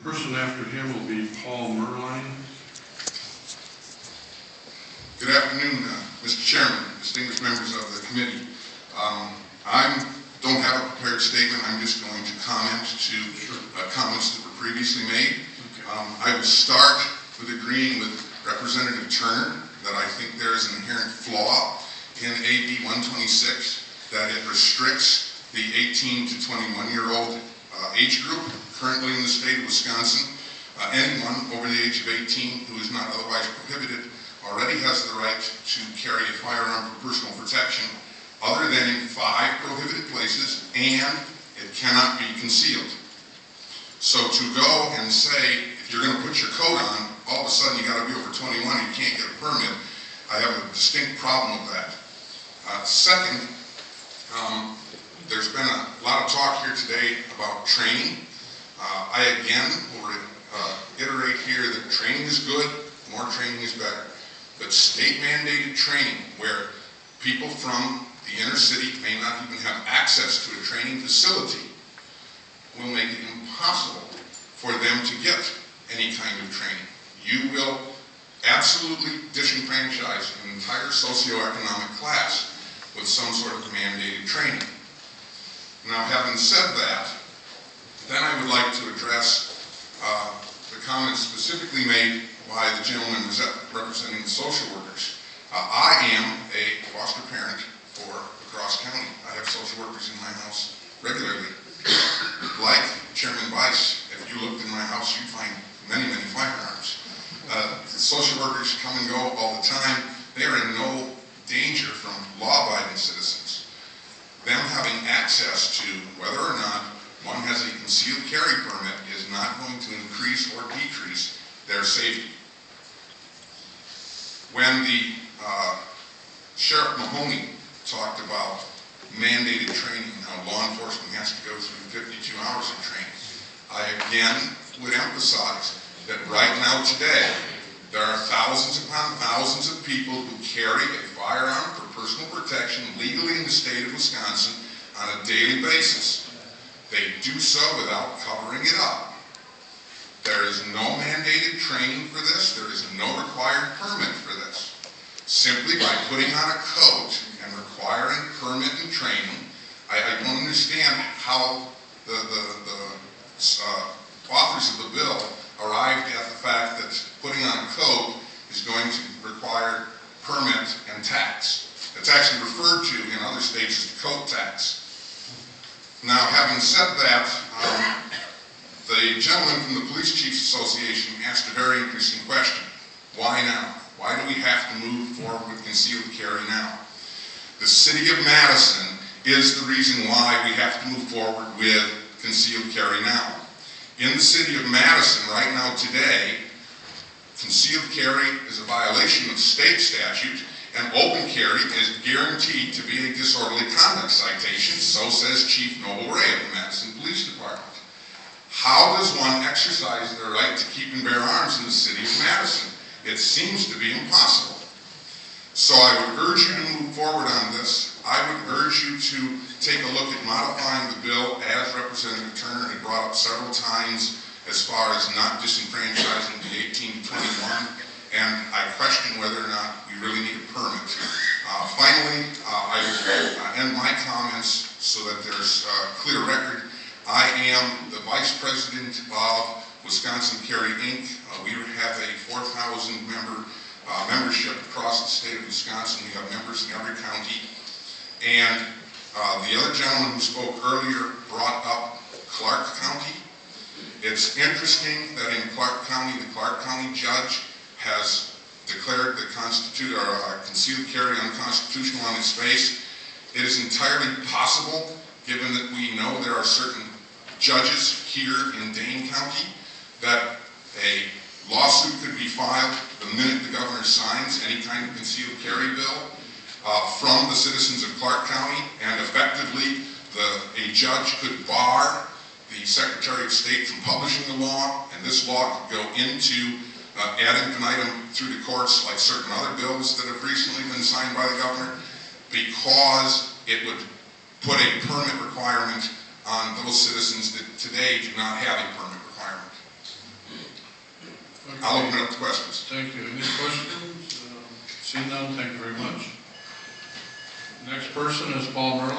Person after him will be Paul Merline. Good afternoon, Mr. Chairman, distinguished members of the committee. I don't have a prepared statement. I'm just going to comment to comments that were previously made. I will start with agreeing with Representative Turner that I think there is an inherent flaw in AB126, that it restricts the 18 to 21-year-old age group currently in the state of Wisconsin. Anyone over the age of 18 who is not otherwise prohibited already has the right to carry a firearm for personal protection other than in 5 prohibited places, and it cannot be concealed. So to go and say, if you're going to put your coat on, all of a sudden you got to be over 21 and you can't get a permit, I have a distinct problem with that. Second, there's been a lot of talk here today about training. I again will iterate here that training is good, more training is better. But state mandated training, where people from the inner city may not even have access to a training facility, will make it impossible for them to get any kind of training. You will absolutely disenfranchise an entire socioeconomic class with some sort of mandated training. Now, having said that, then I would like to address the comments specifically made by the gentleman representing the social workers. I am a foster parent for LaCrosse County. I have social workers in my house regularly. Like Chairman Weiss, if you looked in my house, you'd find many, many firearms. Social workers come and go all the time. They are in no danger from law-abiding citizens. Them having access to whether or not one has a concealed carry permit is not going to increase or decrease their safety. When the Sheriff Mahoney talked about mandated training, how law enforcement has to go through 52 hours of training, I again would emphasize that right now today, there are thousands upon thousands of people who carry a firearm for personal protection legally in the state of Wisconsin on a daily basis. They do so without covering it up. There is no mandated training for this. There is no required permit for this. Simply by putting on a coat and requiring permit and training, I don't understand how the authors of the bill arrived at the fact that putting on a coat is going to require permit and tax. It's actually referred to in other states as the coat tax. Now, having said that, the gentleman from the Police Chiefs Association asked a very interesting question. Why now? Why do we have to move forward with concealed carry now? The city of Madison is the reason why we have to move forward with concealed carry now. In the city of Madison right now today, concealed carry is a violation of state statute, and open carry is guaranteed to be a disorderly conduct citation, so says Chief Noble Ray of the Madison Police Department. How does one exercise their right to keep and bear arms in the city of Madison? It seems to be impossible. So I would urge you to move forward on this. I would urge you to take a look at modifying the bill as Representative Turner had brought up several times as far as not disenfranchising the 18 to 21, and I question whether or not we really need a permit. Finally, I will end my comments so that there's a clear record. I am the Vice President of Wisconsin Carry, Inc. We have a 4,000 membership across the state of Wisconsin. We have members in every county. And the other gentleman who spoke earlier brought up Clark County. It's interesting that in Clark County, the Clark County judge has declared the concealed carry unconstitutional on its face. It is entirely possible, given that we know there are certain judges here in Dane County, that a lawsuit could be filed the minute the governor signs any kind of concealed carry bill from the citizens of Clark County, and effectively a judge could bar the Secretary of State from publishing the law, and this law could go into ad infinitum through the courts like certain other bills that have recently been signed by the governor, because it would put a permit requirement on those citizens that today do not have a permit requirement. I'll open it up to questions. Thank you. Any questions? Seeing none, thank you very much. Next person is Paul Merline.